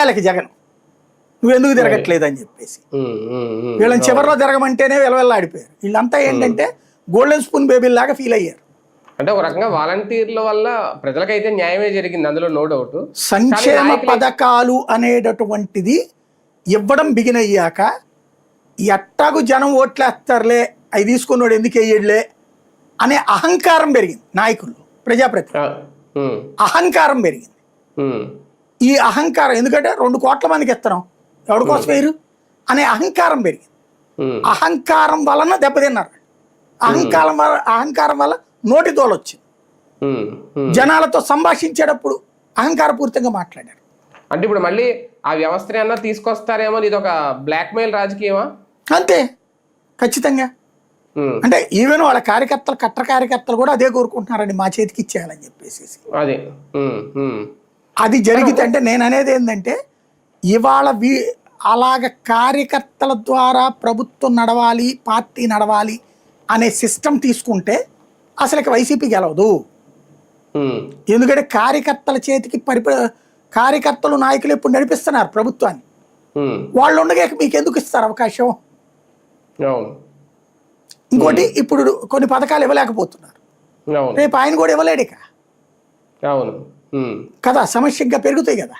వాళ్ళకి జగన్ నువ్వెందుకు తిరగట్లేదు అని చెప్పేసి వీళ్ళని చివరిలో తిరగమంటేనే వెళ్ళాడిపోయారు. వీళ్ళంతా ఏంటంటే గోల్డెన్ స్పూన్ బేబీ లాగా ఫీల్ అయ్యారు. అంటే ఒక రకంగా వాలంటీర్ల వల్ల ప్రజలకైతే న్యాయమే జరిగింది, అందులో నో డౌట్. సంక్షేమ పథకాలు అనేటటువంటిది ఇవ్వడం బిగిన్ అయ్యాక ఎట్టాగు జనం ఓట్లేస్తారులే, అవి తీసుకున్నాడు ఎందుకు వేయడులే అనే అహంకారం పెరిగింది నాయకుల్లో, ప్రజాప్రతినిధులు అహంకారం పెరిగింది. ఈ అహంకారం ఎందుకంటే 2 కోట్ల మందికి ఇస్తున్నాం, ఎవరి కోసం వేయరు అనే అహంకారం పెరిగింది. అహంకారం వలన దెబ్బతిన్నారు. అహంకారం వల్ల నోటి తోలొచ్చింది. జనాలతో సంభాషించేటప్పుడు అహంకారపూరితంగా మాట్లాడారు. అంటే ఇప్పుడు మళ్ళీ ఆ వ్యవస్థని అన్నా తీసుకొస్తారేమో, ఇది ఒక బ్లాక్మెయిల్ రాజకీయమా? అంతే, ఖచ్చితంగా. అంటే ఈవెన్ వాళ్ళ కార్యకర్తలు, కట్టర్ కార్యకర్తలు కూడా అదే కోరుకుంటున్నారండి, మా చేతికి ఇచ్చేయాలని చెప్పేసి. అది జరిగితే అంటే నేను అనేది ఏంటంటే ఇవాళ అలాగ కార్యకర్తల ద్వారా ప్రభుత్వం నడవాలి, పార్టీ నడవాలి అనే సిస్టమ్ తీసుకుంటే అసలు వైసీపీ గెలవదు. ఎందుకంటే కార్యకర్తల చేతికి కార్యకర్తలు, నాయకులు ఇప్పుడు నడిపిస్తున్నారు ప్రభుత్వాన్ని. వాళ్ళు ఉండగా మీకు ఎందుకు ఇస్తారు అవకాశం? ఇంకోటి, ఇప్పుడు కొన్ని పథకాలు ఇవ్వలేకపోతున్నారు, రేపు ఆయన కూడా ఇవ్వలేడు కదా, సమస్య ఇంకా పెరుగుతాయి కదా.